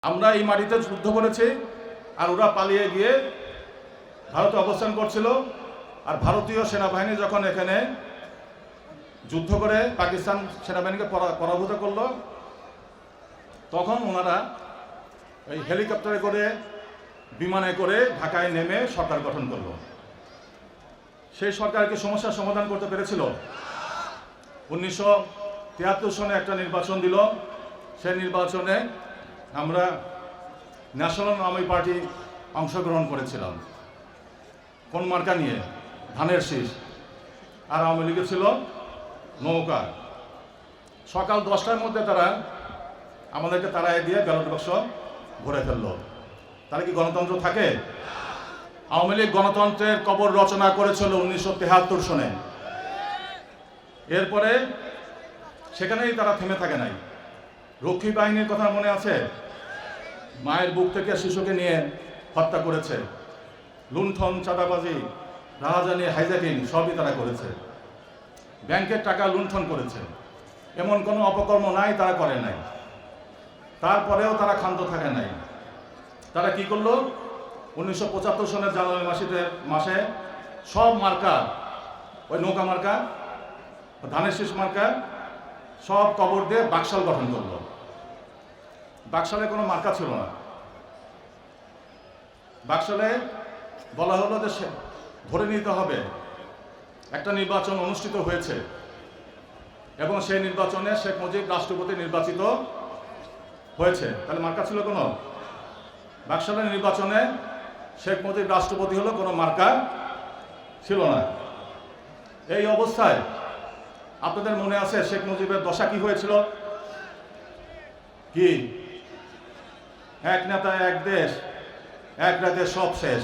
আমরা এই মাটিতে যুদ্ধ করেছি আর ওরা পালিয়ে গিয়ে ভারতে অবস্থান করছিল। আর ভারতীয় সেনাবাহিনী যখন এখানে যুদ্ধ করে পাকিস্তান সেনাবাহিনীকে পরাভূত করলো, তখন ওনারা এই হেলিকপ্টারে করে বিমানে করে ঢাকায় নেমে সরকার গঠন করলো। সেই সরকারকে সমস্যার সমাধান করতে পেরেছিল। 1973 সনে একটা নির্বাচন দিল। সেই নির্বাচনে আমরা ন্যাশনাল আওয়ামী পার্টি অংশগ্রহণ করেছিলাম। কোন মার্কা নিয়ে? ধানের শীষ। আর আওয়ামী লীগে ছিল নৌকা। সকাল 10টার মধ্যে তারা আমাদেরকে তাড়ায় দিয়ে ব্যালট বাক্স ভরে ফেললো। তাহলে কি গণতন্ত্র থাকে? আওয়ামী লীগ গণতন্ত্রের কবর রচনা করেছিল 1973 সনে। এরপরে সেখানেই তারা থেমে থাকে নাই। রক্ষী বাহিনীর কথা মনে আছে? মায়ের বুক থেকে শিশুকে নিয়ে হত্যা করেছে। লুণ্ঠন, চাঁদাবাজি, রাহাজানি, হাইজ্যাকিং সবই তারা করেছে। ব্যাংকের টাকা লুণ্ঠন করেছে। এমন কোনো অপকর্ম নাই তারা করে নাই। তারপরেও তারা ক্ষান্ত থাকে নাই। তারা কি করলো? 1975 সনের জানুয়ারি মাসে সব মার্কা, ওই নৌকা মার্কা, ধানের শীষ মার্কা সব কবর দিয়ে বাকশাল গঠন করলো। বাকশালে কোনো মার্কা ছিল না। বাকশালে বলা হলো যে ধরে নিতে হবে একটা নির্বাচন অনুষ্ঠিত হয়েছে এবং সেই নির্বাচনে শেখ মুজিব রাষ্ট্রপতি নির্বাচিত হয়েছে। তাহলে মার্কা ছিল কোনো? বাকশালের নির্বাচনে শেখ মুজিব রাষ্ট্রপতি হলো, কোনো মার্কা ছিল না। এই অবস্থায় আপনাদের মনে আছে শেখ মুজিবের দশা কি হয়েছিল? কি? এক নেতা, এক দেশ, এক রাতে সব শেষ।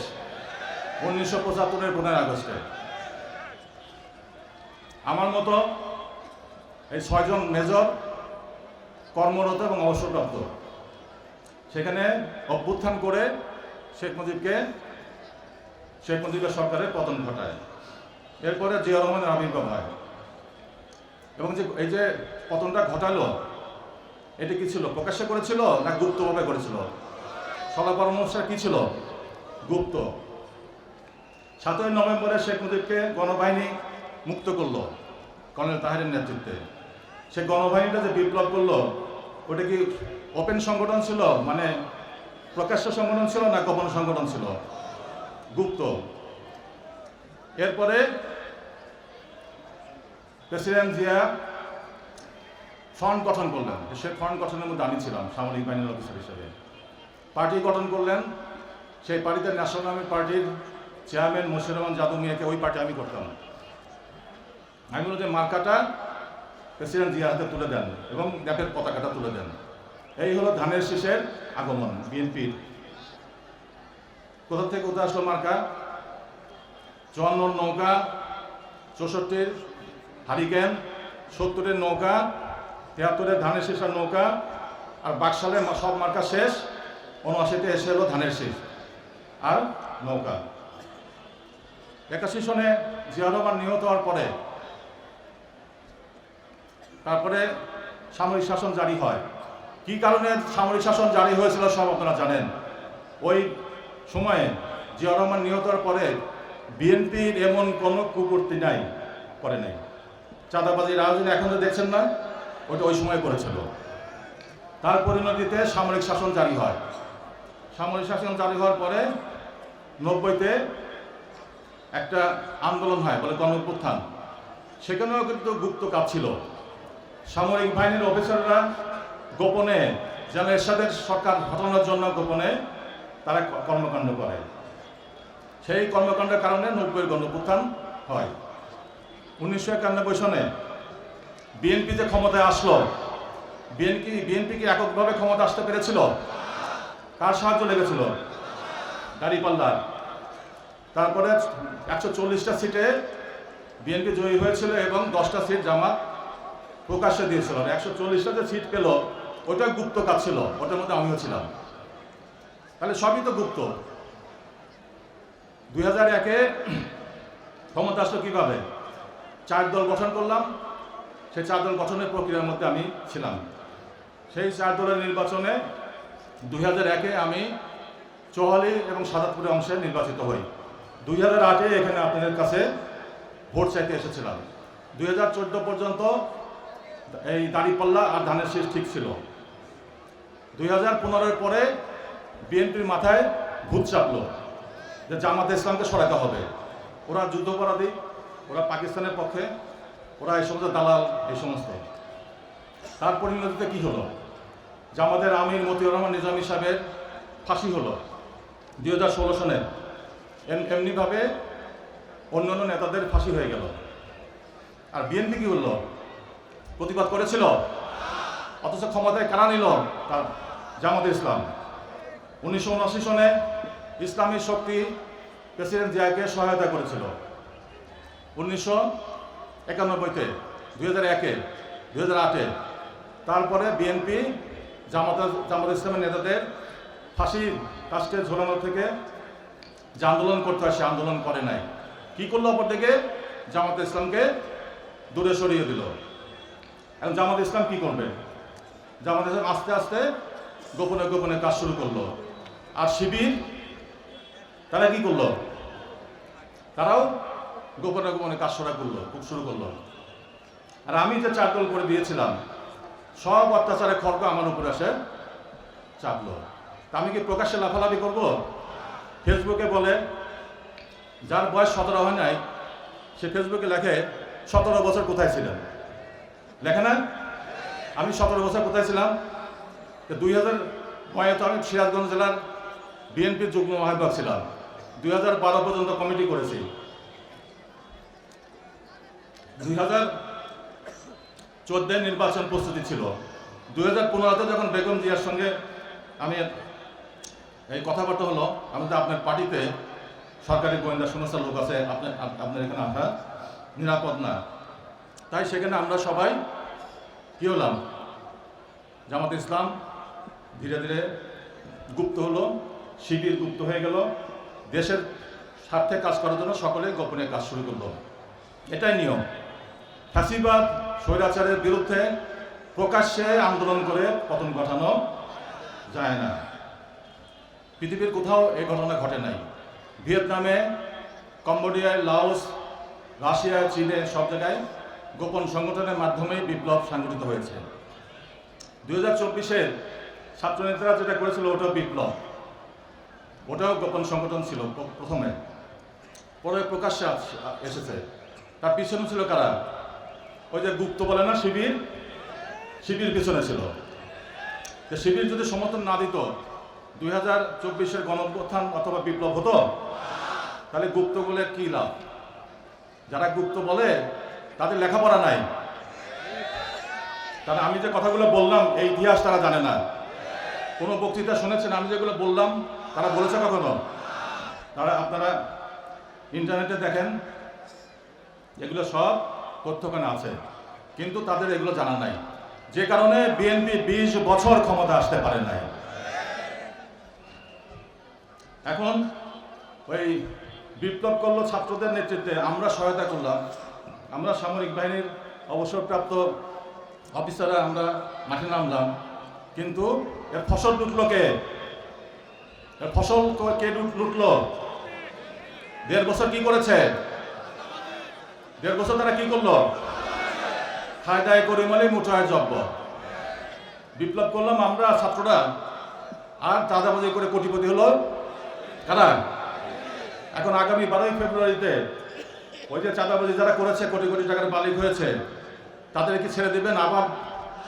1975-এর 15 আগস্টে আমার মতো এই 6 জন মেজর কর্মরত এবং অবসরপ্রাপ্ত সেখানে অভ্যুত্থান করে শেখ মুজিবের সরকারের পতন ঘটায়। এরপরে জিয়া রহমানের আবির্ভাব হয় এবং এই যে পতনটা ঘটালো, এটি কি ছিল? প্রকাশ্যে করেছিল না গুপ্তভাবে করেছিল? সভা পরামর্শ কি ছিল? গুপ্ত। 7ই নভেম্বরে শেখ মুজিবকে গণবাহিনী মুক্ত করলো কর্নেল তাহেরের নেতৃত্বে। সে গণবাহিনীটা যে বিপ্লব করলো, ওটা কি ওপেন সংগঠন ছিল, মানে প্রকাশ্য সংগঠন ছিল না গোপন সংগঠন ছিল? গুপ্ত। এরপরে প্রেসিডেন্ট জিয়া ফ্রন্ট গঠন করলেন। সে ফ্রন্ট গঠনের মধ্যে আমি ছিলাম সামরিক বাহিনীর অফিসার হিসেবে। পার্টি গঠন করলেন। সেই পার্টিতে ন্যাশনাল আওয়ামী পার্টির চেয়ারম্যান মশিউর রহমান যাদু মিয়াকে, ওই পার্টি আমি করতাম। আমি বলি যে মার্কাটা প্রেসিডেন্ট জিয়ার হাতে তুলে দেন এবং ন্যাপের পতাকাটা তুলে দেন। এই হলো ধানের শীষের আগমন বিএনপির। কোথা থেকে কোথায় আসলো মার্কা? 54 নৌকা, 64 হারিকেন, 70 নৌকা, 73 ধানের শীষের নৌকা, আর বাকশালের সব মার্কা শেষ। 79 এসে হলো ধানের শীষ আর নৌকা। 81 সনে জিয়া রহমান নিহত হওয়ার পরে তারপরে সামরিক শাসন জারি হয়। কি কারণে সামরিক শাসন জারি হয়েছিল সব আপনারা জানেন। ওই সময়ে জিয়া রহমান নিহত হওয়ার পরে বিএনপির এমন কোনো কুকীর্তি নাই, করে নাই। চাঁদাবাজি, রাজনীতি এখন তো দেখছেন না, ওইটা ওই সময় করেছিল। তার পরিণতিতে সামরিক শাসন জারি হয়। সামরিক শাসন জারি হওয়ার পরে 90-তে একটা আন্দোলন হয়, বলে গণঅভ্যুত্থান। সেখানেও কিন্তু গুপ্ত কাজ ছিল। সামরিক বাহিনীর অফিসাররা গোপনে যেন এরশাদের সরকার হটানোর জন্য গোপনে তারা কর্মকাণ্ড করে। সেই কর্মকাণ্ডের কারণে 90-এর গণঅভ্যুত্থান হয়। 1991 সনে বিএনপি যে ক্ষমতায় আসলো, বিএনপি কি এককভাবে ক্ষমতা আসতে পেরেছিল? কার সাহায্য লেগেছিল? দাঁড়িপাল্লার। তারপরে 140টা সিটে বিএনপি জয়ী হয়েছিল এবং 10টা সিট জামাত প্রকাশ্যে দিয়েছিল। 140টা যে সিট পেল, ওটা গুপ্ত কাজ ছিল, ওটার মধ্যে আমিও ছিলাম। তাহলে সবই তো গুপ্ত। 2001-এ ক্ষমতা আসলো কিভাবে? 4 দল গঠন করলাম। সেই 4 দল গঠনের প্রক্রিয়ার মধ্যে আমি ছিলাম। সেই 4 দলের নির্বাচনে 2001-এ আমি চৌহালি এবং সাদাতপুরের অংশে নির্বাচিত হই। 2008-এ এখানে আপনাদের কাছে ভোট চাইতে এসেছিলাম। 2014 পর্যন্ত এই দাঁড়িপাল্লা আর ধানের শীষ ঠিক ছিল। 2015-এর পরে বিএনপির মাথায় ভূত চাপলো যে জামাতে ইসলামকে সরাতে হবে। ওরা যুদ্ধাপরাধী, ওরা পাকিস্তানের পক্ষে, ওরা এই সমস্ত দালাল, এই সমস্ত। তার পরিণতিতে কী হলো? জামাতের আমির মতিউর রহমান নিজামী সাহেবের ফাঁসি হলো 2016 সনে। এমনিভাবে অন্যান্য নেতাদের ফাঁসি হয়ে গেল। আর বিএনপি কী বলল? প্রতিবাদ করেছিল, অথচ ক্ষমতায় কারা নিল? তার জামাতে ইসলাম। 1979 সনে ইসলামী শক্তি প্রেসিডেন্ট জিয়াকে সহায়তা করেছিল। 1991-তে, 2001-এ, 2008-এ। তারপরে বিএনপি জামাত ইসলামের নেতাদের ফাঁসির কাস্টে ঝোলানো থেকে যে আন্দোলন করতে হয়, সে আন্দোলন করে নাই। কি করলো? অপরদিকে জামাত ইসলামকে দূরে সরিয়ে দিল। এখন জামাত ইসলাম কি করবে? জামাত ইসলাম আস্তে আস্তে গোপনে গোপনে কাজ শুরু করলো। আর শিবির তারা কি করলো? তারাও গোপনে গোপনে কাজ শুরু করলো। আর আমি যে চারদল করে দিয়েছিলাম, সব অত্যাচারে খড়গ আমার উপরে এসে চাপলো। তা আমি কি প্রকাশ্যে লাফালাফি করব? ফেসবুকে বলে, যার বয়স 17 হয় নাই, সে ফেসবুকে লেখে 17 বছর কোথায় ছিলেন? লেখে না? আমি 17 বছর কোথায় ছিলাম? 2009-এ আমি সিরাজগঞ্জ জেলার বিএনপির যুগ্ম আহ্বায়ক ছিলাম। 2012 পর্যন্ত কমিটি করেছি। 2014 নির্বাচন প্রস্তুতি ছিল। 2015-তে যখন বেগম জিয়ার সঙ্গে আমি এই কথাবার্তা হলো, আমাদের আপনার পার্টিতে সরকারি গোয়েন্দা সংস্থার লোক আছে, আপনার এখানে আমরা নিরাপদ না। তাই সেখানে আমরা সবাই কি হলাম? জামাত ইসলাম ধীরে ধীরে গুপ্ত হলো, শিবির গুপ্ত হয়ে গেল। দেশের স্বার্থে কাজ করার জন্য সকলে গোপনে কাজ শুরু করলো। এটাই নিয়ম। ফ্যাসিবাদ স্বৈরাচারের বিরুদ্ধে প্রকাশ্যে আন্দোলন করে পতন ঘটানো যায় না। পৃথিবীর কোথাও এই ঘটনা ঘটে নাই। ভিয়েতনামে, কম্বোডিয়ায়, লাওস, রাশিয়ায়, চীনে, সব জায়গায় গোপন সংগঠনের মাধ্যমেই বিপ্লব সংগঠিত হয়েছে। 2024-এর ছাত্রনেতারা যেটা করেছিল, ওটাও বিপ্লব, ওটাও গোপন সংগঠন ছিল প্রথমে, পরে প্রকাশ্যে এসেছে। তার পিছনে ছিল কারা? ওই যে গুপ্ত বলে না, শিবির পিছনে ছিল। শিবির যদি সমর্থন না দিত, 2024-এর গণঅভ্যুত্থান অথবা বিপ্লব হতো? তাহলে গুপ্ত বলে কি লাভ? যারা গুপ্ত বলে তাদের লেখাপড়া নাই। তারা আমি যে কথাগুলো বললাম, এই ইতিহাস তারা জানে না। কোনো বক্তৃতা শুনেছেন আমি যেগুলো বললাম? তারা বলেছে কখনো? তারা আপনারা ইন্টারনেটে দেখেন, এগুলো সব তথ্যখানে আছে, কিন্তু তাদের এগুলো জানা নাই। যে কারণে বিএনপি 20 বছর ক্ষমতা আসতে পারে নাই। এখন ওই বিপ্লব করলো ছাত্রদের নেতৃত্বে, আমরা সহায়তা করলাম। আমরা সামরিক বাহিনীর অবসরপ্রাপ্ত অফিসাররা আমরা মাঠে নামলাম, কিন্তু এর ফসল লুটলো কে? এর ফসল কে লুটলো? 1.5 বছর কি করেছে? 1.5 বছর তারা কি করলো? খায়দায় করিমালি মুঠায় জব্ব। বিপ্লব করলাম আমরা ছাত্ররা, আর চাঁদাবাজি করে কোটিপতি হলো কারা? এখন আগামী 12ই ফেব্রুয়ারিতে ওই যে চাঁদাবাজি যারা করেছে, কোটি কোটি টাকার মালিক হয়েছে, তাদের কি ছেড়ে দেবেন আবার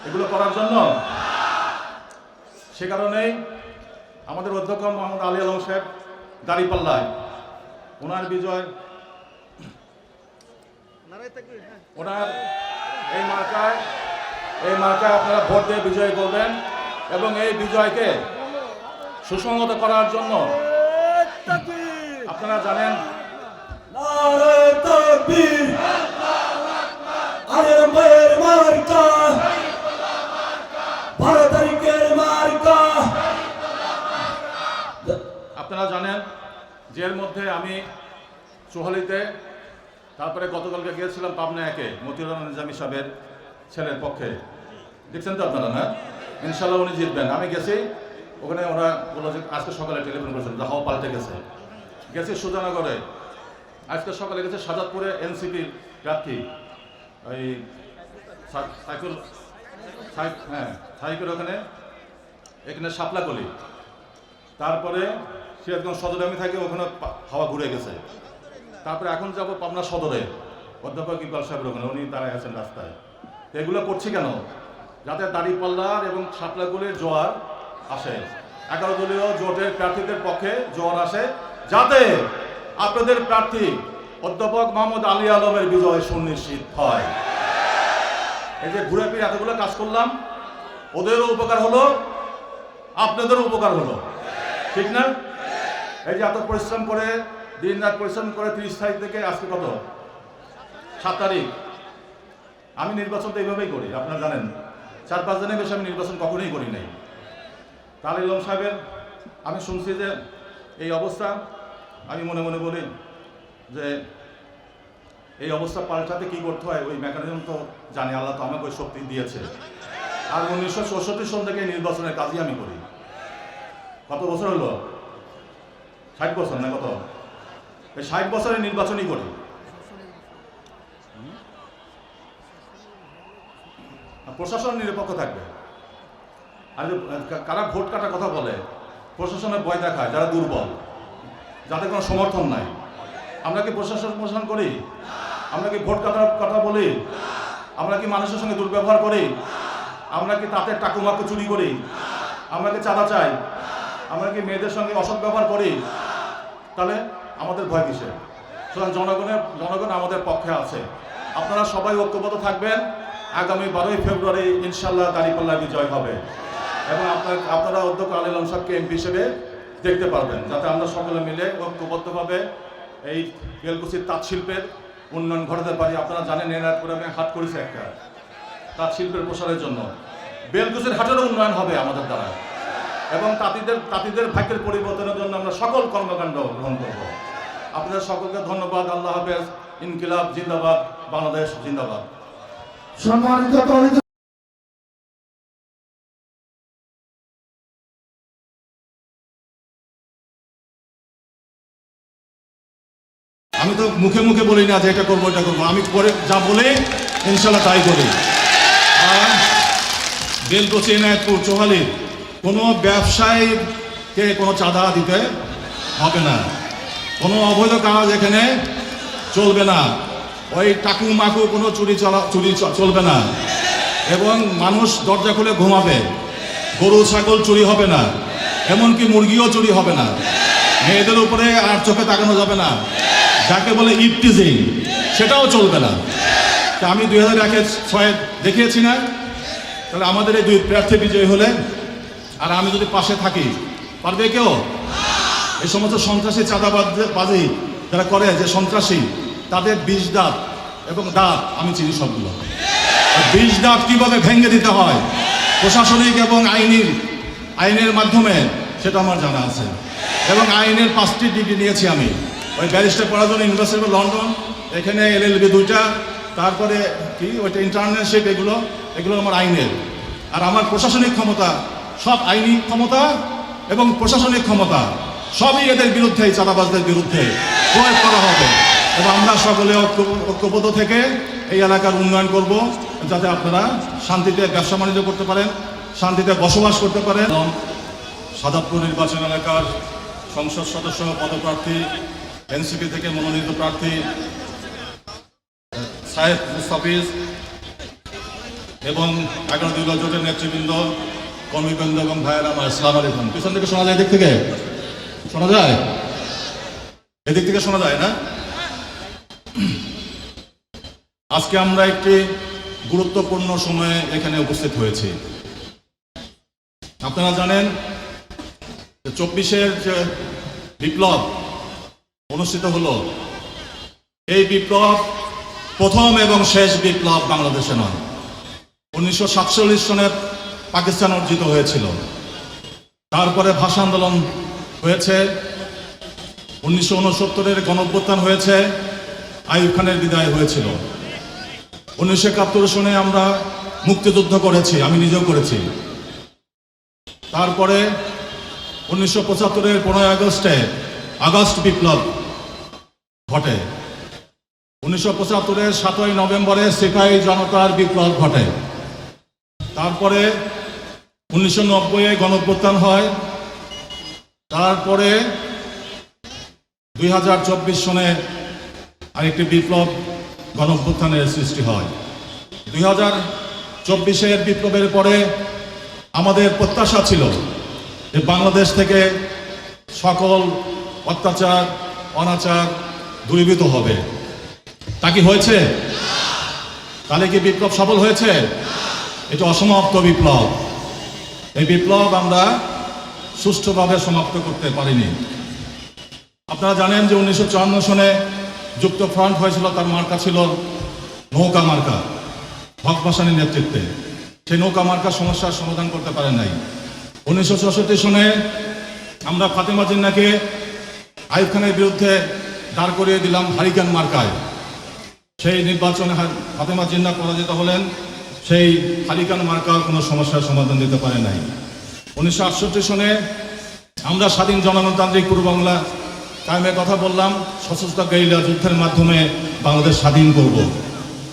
এগুলো করার জন্য? সে কারণেই আমাদের অধ্যক্ষ মোহাম্মদ আলী আলম সাহেব দাঁড়িপাল্লায়, ওনার বিজয়, ওনার এই মার্কায় আপনারা ভোট দিয়ে বিজয় করবেন এবং এই বিজয়কে সুসংহত করার জন্য আপনারা জানেন আপনারা জানেন যে এর মধ্যে আমি চৌহালিতে, তারপরে গতকালকে গিয়েছিলাম পাবনা 1-এ মতিউর রহমান নিজামী সাহেবের ছেলের পক্ষে। দেখছেন তো আপনারা না? ইনশাল্লাহ উনি জিতবেন। আমি গেছি, ওখানে ওরা বললো যে আজকে সকালে টেলিফোন করেছিল যে হাওয়া পাল্টে গেছে। গেছে সুজানগরে, আজকে সকালে গেছে সাজাদপুরে এনসিপির প্রার্থী ওই সাইকেল ওখানে এখানে শাপলাকলি, তারপরে সিরাজগঞ্জ সদরে আমি থাকি, ওখানে হাওয়া ঘুরে গেছে। তারপরে এখন যাবো পাবনা সদরে, অধ্যাপক ইকবাল সাহেবের ওখানে, উনি দাঁড়ায় আছেন রাস্তায়। এগুলো করছি কেন? যাতে দাঁড়িপাল্লার এবং শাপলাকলির জোয়ার আসে, 11 দলীয় জোটের প্রার্থীদের পক্ষে জোয়ার আসে, যাতে আপনাদের প্রার্থী অধ্যাপক মোহাম্মদ আলী আলমের বিজয় সুনিশ্চিত হয়। এই যে ঘুরে ফিরে এতগুলো কাজ করলাম, ওদেরও উপকার হলো, আপনাদেরও উপকার হলো, ঠিক না? এই যে এত পরিশ্রম করে, দিন রাত পরিশ্রম করে 30 তারিখ থেকে আজকে কত 7 তারিখ, আমি নির্বাচন তো এইভাবেই করি, আপনারা জানেন। 4-5 দিনের বেশি আমি নির্বাচন কখনোই করি নাই। তাহলে ইলম সাহেবের আমি শুনছি যে এই অবস্থা, আমি মনে মনে বলি যে এই অবস্থা পাল্টাতে কি করতে হয়, ওই মেকানিজম তো জানি, আল্লাহ তো আমাকে ওই শক্তি দিয়েছে। আর 1964 সন থেকে নির্বাচনের কাজই আমি করি। কত বছর হলো? 60 বছর না কত? এই 60 বছরের নির্বাচনই করি। প্রশাসন নিরপেক্ষ থাকবে। আর কারা ভোট কাটার কথা বলে, প্রশাসনের ভয় দেখায় যারা দুর্বল, যাদের কোনো সমর্থন নাই। আমরা কি প্রশাসন করি? আমরা কি ভোট কাটার কথা বলি? আমরা কি মানুষের সঙ্গে দুর্ব্যবহার করি? আমরা কি তাতে টাকুমাকু চুরি করি? আমরা কি চাঁদা চাই? আমরা কি মেয়েদের সঙ্গে অসৎ ব্যবহার করি? তাহলে আমাদের ভয় কিসের? সুতরাং জনগণ আমাদের পক্ষে আছে। আপনারা সবাই ঐক্যবদ্ধ থাকবেন। আগামী 12ই ফেব্রুয়ারি ইনশাল্লাহ দাঁড়িপাল্লার বিজয় হবে, এবং আপনারা অধ্যক্ষ আলী আলম সাহেবকে এমপি হিসেবে দেখতে পারবেন, যাতে আমরা সকলে মিলে ঐক্যবদ্ধভাবে এই বেলকুচির তাঁত শিল্পের উন্নয়ন ঘটাতে পারি। আপনারা জানেন এনায়তপুরে আমি হাট করেছি একটা তাঁত শিল্পের প্রসারের জন্য। বেলকুচির হাটেরও উন্নয়ন হবে আমাদের দ্বারা, এবং তাঁতিদের ভাগ্যের পরিবর্তনের জন্য আমরা সকল কর্মকাণ্ড গ্রহণ করব। আপনাদের সকলকে ধন্যবাদ। আল্লাহ হাফেজ। ইনকিলাব জিন্দাবাদ, বাংলাদেশ জিন্দাবাদ। সম্মানিত আমি তো মুখে মুখে বলি না যে এটা করবো এটা করবো, আমি পরে যা বলি ইনশাল্লাহ তাই করি। আর বেলকুচি, এনায়তপুর, চৌহালি কোনো ব্যবসায়ীকে কোনো চাঁদা দিতে হবে না, কোনো অবৈধ কাজ এখানে চলবে না, ওই টাকু মাকু কোনো চুরি চলবে না, এবং মানুষ দরজা খুলে ঘুমাবে, গরু ছাগল চুরি হবে না, এমনকি মুরগিও চুরি হবে না, মেয়েদের উপরে আর চোখে তাকানো যাবে না, যাকে বলে ইফটিজিং সেটাও চলবে না। আমি 2001-6 দেখিয়েছি না? তাহলে আমাদের এই 2 প্রার্থী বিজয়ী হলে, আর আমি যদি পাশে থাকি, পারবে কেউ? এই সমস্ত সন্ত্রাসী চাঁদাবাজি যারা করে, যে সন্ত্রাসী, তাদের 20 দাঁত এবং দাঁত আমি চিনি সবগুলো। 20 দাঁত কিভাবে ভেঙে দিতে হয় প্রশাসনিক এবং আইনের মাধ্যমে, সেটা আমার জানা আছে। এবং আইনের 5টি ডিগ্রি নিয়েছি আমি। ওই ব্যারিস্টার পড়ার জন্য ইউনিভার্সিটি অফ লন্ডন, এখানে LLB 2টা, তারপরে কি ওইটা ইন্টার্নশিপ, এগুলো আমার আইনের। আর আমার প্রশাসনিক ক্ষমতা, সব আইনি ক্ষমতা এবং প্রশাসনিক ক্ষমতা সবই এদের বিরুদ্ধে, চাঁদাবাজদের বিরুদ্ধে প্রয়োগ করা হবে। এবং আমরা সকলে ঐক্যবদ্ধ থেকে এই এলাকার উন্নয়ন করব, যাতে আপনারা শান্তিতে ব্যবসা বাণিজ্য করতে পারেন, শান্তিতে বসবাস করতে পারেন। সাজাদপুর নির্বাচন এলাকার সংসদ সদস্য পদপ্রার্থী, এনসিপি থেকে মনোনীত প্রার্থী সাহেব মুস্তাফিজ, এবং 11 দলীয় জোটের নেতৃবৃন্দ, কর্মীবৃন্দ এবং ভাইয়েরা আমার, আসসালামু আলাইকুম। পিছন থেকে শোনা যায়? এদিক থেকে শোনা যায়? এদিক থেকে শোনা যায় না? আজকে আমরা একটি গুরুত্বপূর্ণ সময়ে এখানে উপস্থিত হয়েছি। আপনারা জানেন 24-এর যে বিপ্লব অনুষ্ঠিত হলো, এই বিপ্লব প্রথম এবং শেষ বিপ্লব বাংলাদেশে নয়। 1947 সনের পাকিস্তান অর্জিত হয়েছিল, তারপরে ভাষা আন্দোলন হয়েছে, 1969-এর গণঅভ্যুত্থান হয়েছে, আইয়ুব খানের বিদায় হয়েছিল, 1971 সনে আমরা মুক্তিযুদ্ধ করেছি, আমি নিজেও করেছি। তারপরে 1975-এর 15 আগস্টে আগস্ট বিপ্লব ঘটে। 1975-এর 7ই নভেম্বরে সিপাহী জনতার বিপ্লব ঘটে। তারপরে 1990-এ গণঅভ্যুত্থান হয়। তারপরে 2024 সনে আরেকটি বিপ্লব গণঅভ্যুত্থানের সৃষ্টি হয়। 2024-এর বিপ্লবের পরে আমাদের প্রত্যাশা ছিল যে বাংলাদেশ থেকে সকল অত্যাচার অনাচার দূরীভূত হবে। তা কি হয়েছে? তাহলে কি বিপ্লব সফল হয়েছে? এটা অসমাপ্ত বিপ্লব। এই বিপ্লব আমরা সুষ্ঠুভাবে সমাপ্ত করতে পারিনি। আপনারা জানেন যে 1954 সনে যুক্ত ফ্রন্ট হয়েছিল, তার মার্কা ছিল নৌকা মার্কা, হক ভাসানীর নেতৃত্বে। সেই নৌকা মার্কা সমস্যার সমাধান করতে পারে নাই। 1964 সনে আমরা ফাতেমা জিন্নাকে আইয়ুব খানের বিরুদ্ধে দাঁড় করিয়ে দিলাম হারিকেন মার্কায়। সেই নির্বাচনে ফাতেমা জিন্না পরাজিত হলেন। সেই হারিকেন মার্কা কোনো সমস্যার সমাধান দিতে পারে নাই। 1968 সনে আমরা স্বাধীন জনগণতান্ত্রিক পূর্ব বাংলা কায়েমের কথা বললাম, সশস্ত্র গেরিলা যুদ্ধের মাধ্যমে বাংলাদেশ স্বাধীন করব।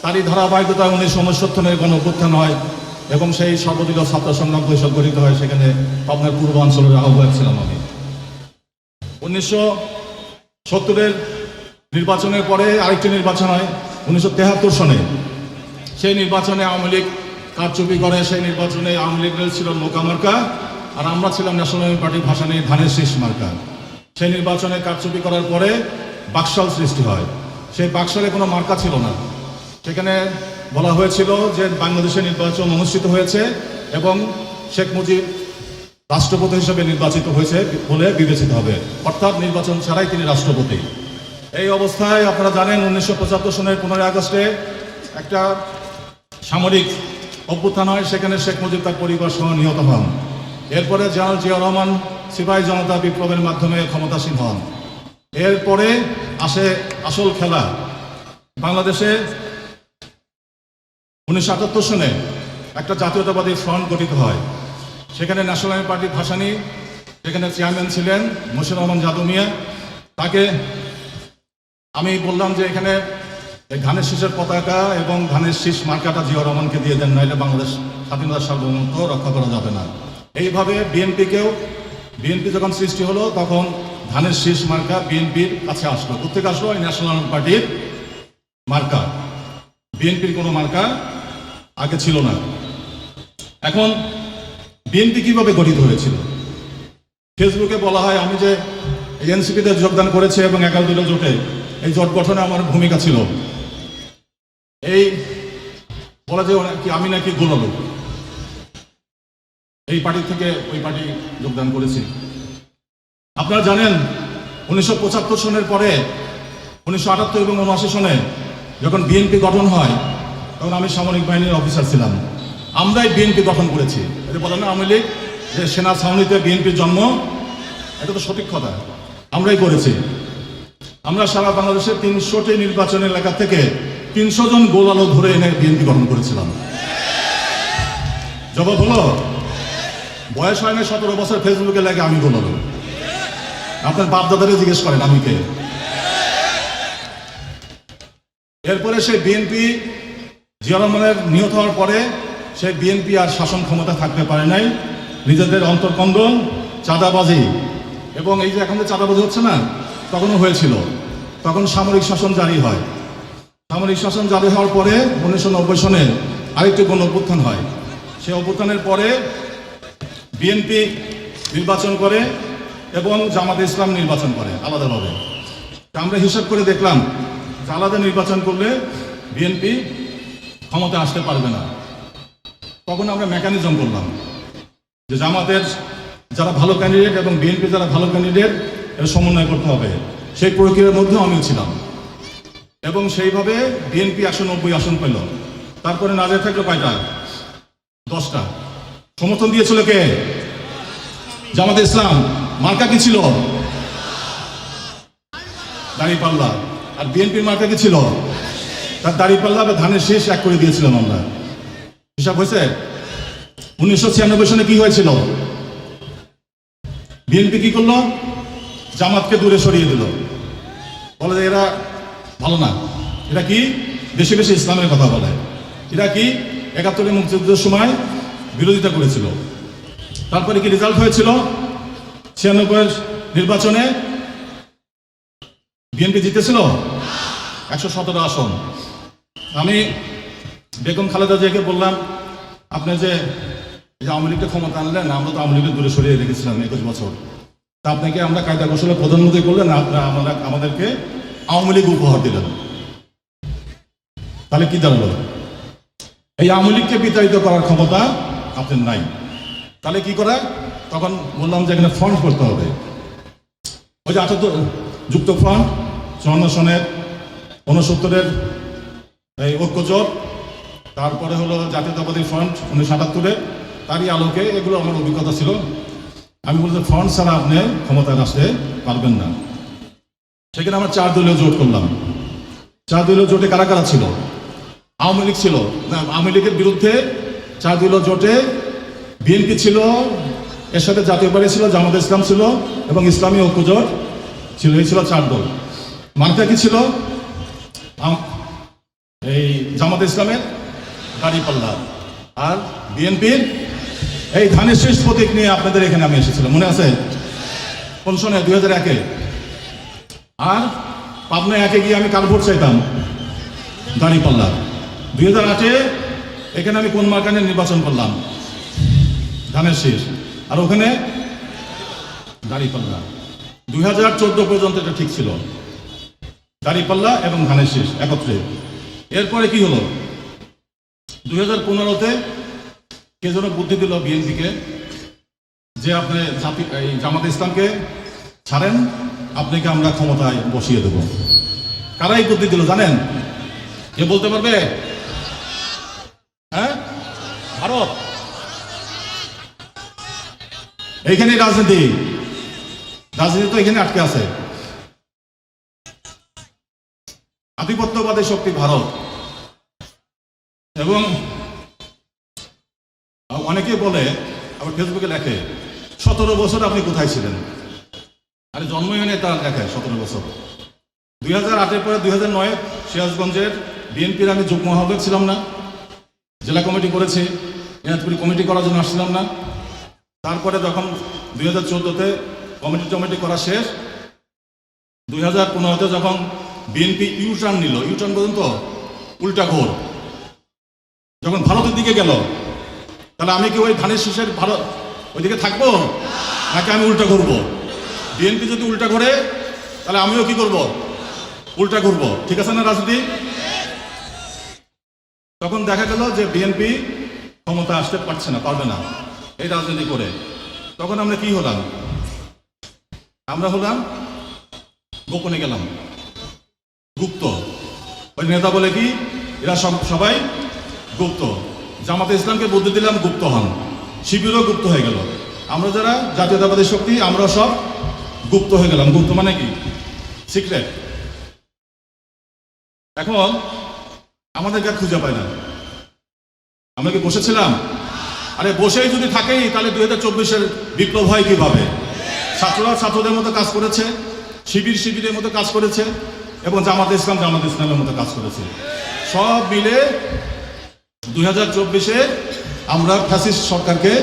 তারই ধারাবাহিকতায় 1969 গণঅভ্যুত্থান হয় এবং সেই সর্বদলীয় ছাত্র সংগ্রাম পরিষদ গঠিত হয়। সেখানে আপনার পূর্বাঞ্চলের আহ্বায়ক ছিলাম আমি। 1970-এর নির্বাচনের পরে আরেকটি নির্বাচন হয় 1973 সনে। সেই নির্বাচনে আওয়ামী লীগ কারচুপি করে। সেই নির্বাচনে আওয়ামী লীগের ছিল নৌকা মার্কা, আর আমরা ছিলাম ন্যাশনাল পার্টির ভাসানী ধানের শীষ মার্কা। সেই নির্বাচনে কারচুপি করার পরে বাকশাল সৃষ্টি হয়। সেই বাকশালে কোনো মার্কা ছিল না। সেখানে বলা হয়েছিল যে বাংলাদেশে নির্বাচন অনুষ্ঠিত হয়েছে এবং শেখ মুজিব রাষ্ট্রপতি হিসেবে নির্বাচিত হয়েছে বলে বিবেচিত হবে, অর্থাৎ নির্বাচন ছাড়াই তিনি রাষ্ট্রপতি। এই অবস্থায় আপনারা জানেন 1975 সনের 15 আগস্টে একটা সামরিক অভ্যুত্থান হয়। সেখানে শেখ মুজিব তার পরিবার সহ নিহত হন। এরপরে জেনারেল জিয়া রহমান সিপাহী জনতা বিপ্লবের মাধ্যমে ক্ষমতাসীন হন। এরপরে আসে আসল খেলা। বাংলাদেশে 1978 সনে একটা জাতীয়তাবাদী ফ্রন্ট গঠিত হয়। সেখানে ন্যাশনাল পার্টির ভাসানী, সেখানে চেয়ারম্যান ছিলেন মশিউর রহমান যাদু মিয়া। তাকে আমি বললাম যে এখানে ধানের শীষের পতাকা এবং ধানের শীষ মার্কাটা জিয়া রহমানকে দিয়ে দেন, নাইলে বাংলাদেশ স্বাধীনতার সার্বভৌমত্ব রক্ষা করা যাবে না। এইভাবে বিএনপি যখন সৃষ্টি হলো তখন ধানের শীষ মার্কা বিএনপির কাছে আসলো। কোথেকে আসলো? এই ন্যাশনাল পার্টির মার্কা। বিএনপির কোনো মার্কা আগে ছিল না। এখন বিএনপি কিভাবে গঠিত হয়েছিল? ফেসবুকে বলা হয় আমি যে এনসিপিতে যোগদান করেছি এবং 11 দলীয় জোটে এই জোট গঠনে আমার ভূমিকা ছিল। এই বলা যে আমি নাকি গোলালো এই পার্টি থেকে ওই পার্টি যোগদান করেছি। আপনারা জানেন 1975 সনের পরে 1978 এবং 1979 সনে যখন বিএনপি গঠন হয় তখন আমি সামরিক বাহিনীর অফিসার ছিলাম। আমরাই বিএনপি গঠন করেছি। এটা বলেন না আওয়ামী লীগ যে সেনা ছাউনিতে বিএনপির জন্ম, এটা তো সঠিক কথা, আমরাই করেছি। আমরা সারা বাংলাদেশের 300টি নির্বাচনী এলাকা থেকে 300 জন গোল আলো ধরে এনে বিএনপি গঠন করেছিলাম। জবাব হলো বয়স হয় না 17 বছর, ফেসবুকে লাগে আমি গোল আলো। আপনার বাপ দাদারে জিজ্ঞেস করেন আমি কে। এরপরে সেই বিএনপি জিয়া রহমানের নিহত হওয়ার পরে সেই বিএনপি আর শাসন ক্ষমতা থাকতে পারে নাই। নিজেদের অন্তর্কন্দল, চাঁদাবাজি, এবং এই যে এখন যে চাঁদাবাজি হচ্ছে না, তখনও হয়েছিল। তখন সামরিক শাসন জারি হয়। সামরিক শাসন জারি হওয়ার পরে 1990 সনে আরেকটি গণঅভ্যুত্থান হয়। সেই অভ্যুত্থানের পরে বিএনপি নির্বাচন করে এবং জামাতে ইসলাম নির্বাচন করে আলাদাভাবে। আমরা হিসাব করে দেখলাম যে আলাদা নির্বাচন করলে বিএনপি ক্ষমতা আসতে পারবে না। তখন আমরা মেকানিজম করলাম যে জামাতের যারা ভালো ক্যান্ডিডেট এবং বিএনপি যারা ভালো ক্যান্ডিডেট এর সমন্বয় করতে হবে। সেই প্রক্রিয়ার মধ্যেও আমিও ছিলাম এবং সেইভাবে বিএনপি 190 আসন পেল। তারপরে নাজের থাকলো কয়টা? 10টা। সমর্থন দিয়েছিল কে? জামাতে ইসলাম। মার্কা কি ছিল? দাঁড়িপাল্লা। আর বিএনপির মার্কা কি ছিল? তার দাঁড়িপাল্লা বা ধানের শীষ এক করে দিয়েছিলাম আমরা। হিসাব হয়েছে? 1996 সনে কি হয়েছিল? বিএনপি কি করলো? জামাতকে দূরে সরিয়ে দিল, বলে যে এরা ভালো না। এটা কি? বেশি বেশি ইসলামের কথা বলে। এরা কি ৭১ মুক্তিযুদ্ধের সময় বিরোধিতা করেছিল। তারপরে কি রেজাল্ট হয়েছিল? ৯৬ নির্বাচনে বিএনপি জিতেছিল ১১৭ আসন। আমি বেগম খালেদা জিয়াকে বললাম, আপনি যে আওয়ামী লীগকে ক্ষমতা আনলেন, আমরা তো আওয়ামী লীগকে দূরে সরিয়ে রেখেছিলাম ২১ বছর, তা আপনাকে আমরা কায়দা কৌশলে প্রধানমন্ত্রী করলেন, আপনারা আমাদেরকে আওয়ামী লীগ উপহার দিলেন। তাহলে কি দাঁড়ালো? এই আওয়ামী লীগকে বিতাড়িত করার ক্ষমতা আপনার নাই। তাহলে কি করা? তখন বললাম যে এখানে ফ্রন্ট করতে হবে। ওই যে ৭৮ যুক্ত ফ্রন্ট, ৫৪ সনের ৬৯-এর এই ঐক্যজোট, তারপরে হলো জাতীয়তাবাদী ফ্রন্ট ১৯৭৮-এর, তারই আলোকে এগুলো আমার অভিজ্ঞতা ছিল। আমি বলছি ফ্রন্ট ছাড়া আপনি ক্ষমতায় আসতে পারবেন না। সেখানে আমরা ৪ দলীয় জোট করলাম। ৪ দলীয় জোটে কারা কারা ছিল? আওয়ামী লীগ ছিল না, আওয়ামী লীগের বিরুদ্ধে ৪ দলীয় জোটে বিএনপি ছিল, এর সাথে জাতীয় পার্টি ছিল, জামাত ইসলাম ছিল এবং ইসলামী ঐক্যজোট ছিল। এই ছিল ৪ দল। মার্কা কি ছিল? এই জামাত ইসলামের দাঁড়িপাল্লা, আর বিএনপির এই ধানের শীষ প্রতীক নিয়ে আপনাদের এখানে আমি এসেছিলাম, মনে আছে? কোন সনে? ২০০১-এ। আর পাবনা ১-এ গিয়ে আমি কার ভোট চাইতাম? দাঁড়িপাল্লা। ২০০৮-এ এখানে আমি কোন মার্কা নিয়ে নির্বাচন করলাম? ধানের শীষ। আর ওখানে দাঁড়িপাল্লা। ২০১৪ পর্যন্ত এটা ঠিক ছিল, দাঁড়িপাল্লা এবং ধানের শীষ একত্রে। এরপরে কি হলো? ২০১৫-তে কে যেন বুদ্ধি দিল বিএনপিকে যে আপনি জামাত ইসলামকে ছাড়েন, আপনাকে আমরা ক্ষমতায় বসিয়ে দেব। কারাই বুদ্ধি দিল জানেন? কে বলতে পারবে? হ্যাঁ, ভারত। এইখানে রাজনীতি তো এখানে আটকে আছে। আধিপত্যবাদী শক্তি ভারত। এবং অনেকে বলে, আবার ফেসবুকে লেখে ১৭ বছর আপনি কোথায় ছিলেন? আরে জন্মই হয়নি তার লেখায় ১৭ বছর। ২০০৮-এর পরে ২০০৯ সিরাজগঞ্জের বিএনপির আমি যুগ্ম আহ্বায়ক ছিলাম না, জেলা কমিটি করেছি, দিনাজপুর কমিটি করার জন্য আসছিলাম না। তারপরে যখন ২০১৪-তে কমিটি করা শেষ, ২০১৫-তে যখন বিএনপি ইউটার্ন নিল, ইউটার্ন পর্যন্ত উল্টা ঘোর, যখন ভারতের দিকে গেল, তাহলে আমি কি ওই ধানের শীষের ভারত ওইদিকে থাকবো, নাকি আমি উল্টা ঘুরবো? বিএনপি যদি উল্টা ঘোরে তাহলে আমিও কি করব? উল্টা ঘুরবো। ঠিক আছে না রাজনীতি? তখন দেখা গেল যে বিএনপি ক্ষমতা আসতে পারবে না এই রাজনীতি করে। তখন আমরা কি হলাম? আমরা হলাম গোপনে গেলাম, গুপ্ত। ওই নেতা বলে কি এরা সবাই গুপ্ত। জামাতে ইসলামকে বুদ্ধি দিলাম গুপ্ত হন, শিবিরও গুপ্ত হয়ে গেল। আমরা যারা জাতীয়তাবাদী শক্তি আমরা সব গুপ্ত হয়ে গেলাম। গুপ্ত মানে কি? সিক্রেট। এখন আমাদেরকে আর খুঁজে পায় না। আমরা কি বসেছিলাম? আরে বসেই যদি থাকেই তাহলে ২০২৪-এর বিপ্লব হয় কিভাবে? ছাত্ররা ছাত্রদের মতো কাজ করেছে, শিবিরের মতো কাজ করেছে, এবং জামাত ইসলামের মতো কাজ করেছে। সব মিলে ২০২৪-এ আমরা ফ্যাসিস্ট সরকারকে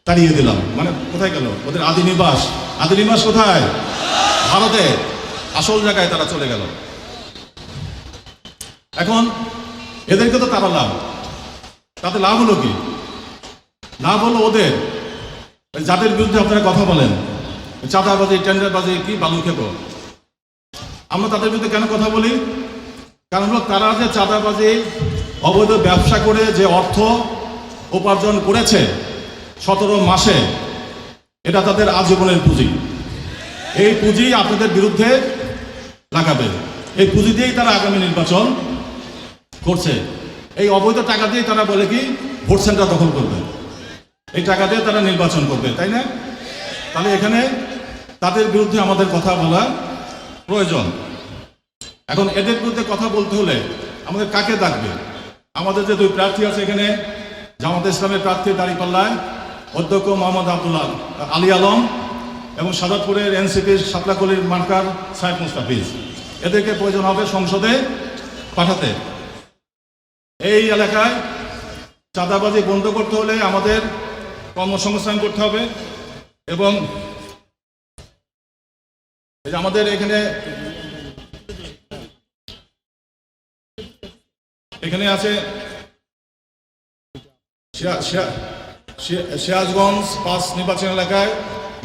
তাড়িয়ে দিলাম। মানে কোথায় গেল ওদের আদি নিবাস কোথায়? ভারতে। আসল জায়গায় তারা চলে গেল। এখন এদেরকে তো তাড়ালাম, তাতে লাভ হলো কি? লাভ হলো ওদের যাদের বিরুদ্ধে আপনারা কথা বলেন, চাঁদাবাজি, টেন্ডারবাজি, কি বালুখেপ। আমরা তাদের বিরুদ্ধে কেন কথা বলি? কারণ হলো তারা যে চাঁদাবাজি, অবৈধ ব্যবসা করে যে অর্থ উপার্জন করেছে ১৭ মাসে, এটা তাদের আজীবনের পুঁজি। এই পুঁজি আপনাদের বিরুদ্ধে লাগাবে। এই পুঁজি দিয়েই তারা আগামী নির্বাচন করছে। এই অবৈধ টাকা দিয়ে তারা বলে কি ভোট সেন্টার দখল করবে, এই টাকা দিয়ে তারা নির্বাচন করবে, তাই না? তাহলে এখানে তাদের বিরুদ্ধে আমাদের কথা বলা প্রয়োজন। এখন এদের বিরুদ্ধে কথা বলতে হলে আমাদের কাকে ডাকবে? আমাদের যে দুই প্রার্থী আছে এখানে, জামাত ইসলামের প্রার্থী দাঁড়িপাল্লায় অধ্যক্ষ মোহাম্মদ আলী আলম এবং সাদাতপুরের এনসিপির সাতলাকলির মার্কার সাইদ মুস্তাফিজ, এদেরকে প্রয়োজন হবে সংসদে পাঠাতে। এই এলাকায় চাঁদাবাজি বন্ধ করতে হলে আমাদের কর্মসংস্থান করতে হবে এবং আমাদের এখানে আছে সিরাজগঞ্জ 5 নির্বাচন এলাকায়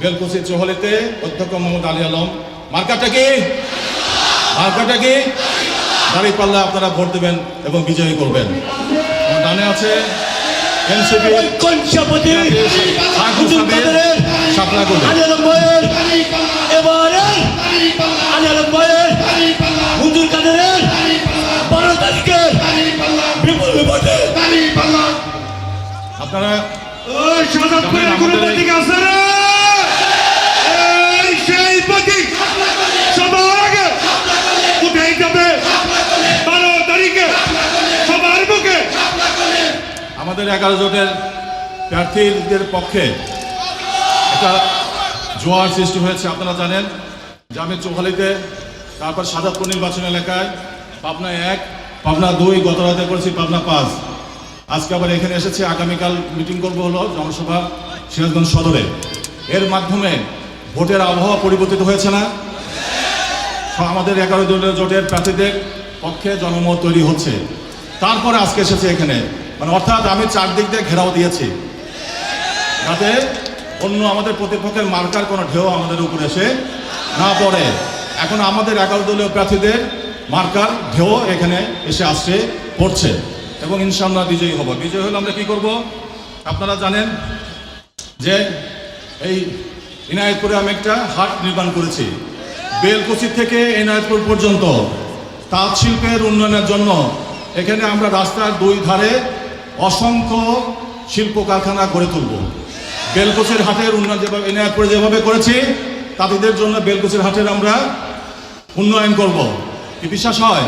বেলকুচি চৌহালিতে অধ্যক্ষ মোহাম্মদ আলী আলম। মার্কাটা কি? দাঁড়িপাল্লা আপনারা ভোট দেবেন এবং বিজয়ী করবেন। ডানে আছে এনসিপি আপনারা আমাদের 11 জোটের প্রার্থীদের পক্ষে একটা জোয়ার সৃষ্টি হয়েছে। আপনারা জানেন যে আমি চৌহালিতে, তারপর সাজাদপুর নির্বাচন এলাকায়, পাবনা 1, পাবনা 2, গত রাতে করেছি পাবনা 5, আজকে আবার এখানে এসেছি। আগামীকাল মিটিং করবো হলো জনসভা সিরাজগঞ্জ সদরে। এর মাধ্যমে ভোটের আবহাওয়া পরিবর্তিত হয়েছে না? আমাদের 11 জোটের প্রার্থীদের পক্ষে জনমত তৈরি হচ্ছে। তারপরে আজকে এসেছে এখানে, মানে অর্থাৎ আমি চারদিক দিয়ে ঘেরাও দিয়েছি যাতে অন্য আমাদের প্রতিপক্ষের মার্কার কোনো ঢেউ আমাদের উপরে এসে না পড়ে। এখন আমাদের 11 দলীয় প্রার্থীদের মার্কার ঢেউ এখানে এসে আসছে, পড়ছে এবং ইনশাআল্লাহ বিজয়ী হব। বিজয়ী হলে আমরা কি করব? আপনারা জানেন যে এই ইনায়েতপুরে আমি একটা হাট নির্মাণ করেছি। বেলকুচি থেকে ইনায়েতপুর পর্যন্ত তাঁত শিল্পের উন্নয়নের জন্য এখানে আমরা রাস্তার 2 ধারে অসংখ্য শিল্প কারখানা গড়ে তুলব। বেলকুচির হাটের উন্নয়ন যেভাবে ইনায়েতপুরে যেভাবে করেছি, তাঁতিদের জন্য বেলকুচির হাটের আমরা উন্নয়ন করব। কি বিশ্বাস হয়?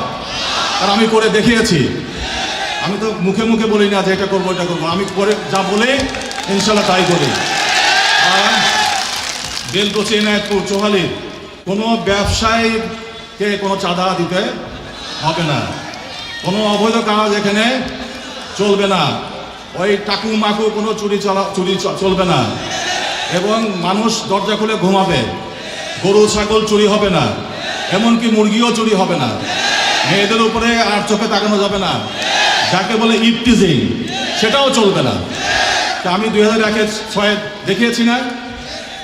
আর আমি করে দেখিয়েছি। আমি তো মুখে মুখে বলি না যে এটা করবো এটা করবো, আমি করে যা বলি ইনশাল্লাহ তাই করি। আর বেলকুচি, ইনায়েতপুর, চৌহালির কোনো ব্যবসায়ীকে কোনো চাঁদা দিতে হবে না, কোনো অবৈধ কাজ এখানে চলবে না, ওই টাকু মাকু কোনো চুরি চলবে না, এবং মানুষ দরজা খুলে ঘুমাবে, গরু ছাগল চুরি হবে না, এমনকি মুরগিও চুরি হবে না, মেয়েদের উপরে আর চোখে তাকানো যাবে না, যাকে বলে ইপটিজিং সেটাও চলবে না। তা আমি 2001-6 দেখিয়েছি না?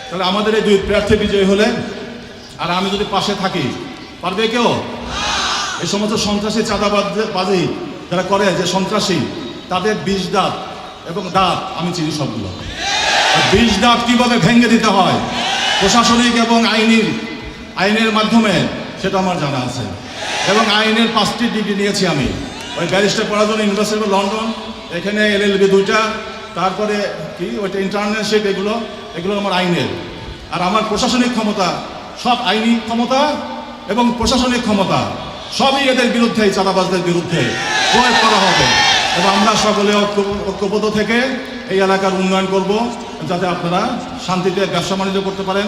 তাহলে আমাদের এই 2 প্রার্থী বিজয়ী হলে, আর আমি যদি পাশে থাকি, পারবে কেউ? এই সমস্ত সন্ত্রাসী চাঁদাবাজি যারা করে, যে সন্ত্রাসী, তাদের 20 দাঁত এবং দাঁত আমি চিনি সবগুলো। 20 দাঁত কিভাবে ভেঙে দিতে হয় প্রশাসনিক এবং আইনের মাধ্যমে, সেটা আমার জানা আছে। এবং আইনের 5টি ডিগ্রি নিয়েছি আমি। ওই ব্যারিস্টার পড়ার জন্য ইউনিভার্সিটি অফ লন্ডন, এখানে LLB 2টা, তারপরে কি ওইটা ইন্টার্নশিপ, এগুলো আমার আইনের। আর আমার প্রশাসনিক ক্ষমতা, সব আইনি ক্ষমতা এবং প্রশাসনিক ক্ষমতা সবই এদের বিরুদ্ধে, চাঁদাবাজদের বিরুদ্ধে প্রয়োগ করা হবে। এবং আমরা সকলে ঐক্যবদ্ধ থেকে এই এলাকার উন্নয়ন করব, যাতে আপনারা শান্তিতে ব্যবসা বাণিজ্য করতে পারেন,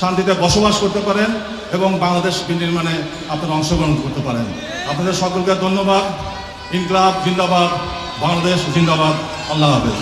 শান্তিতে বসবাস করতে পারেন এবং বাংলাদেশ বিনির্মাণে আপনারা অংশগ্রহণ করতে পারেন। আপনাদের সকলকে ধন্যবাদ। ইনকলাব জিন্দাবাদ, বাংলাদেশ জিন্দাবাদ। আল্লাহ হাফেজ।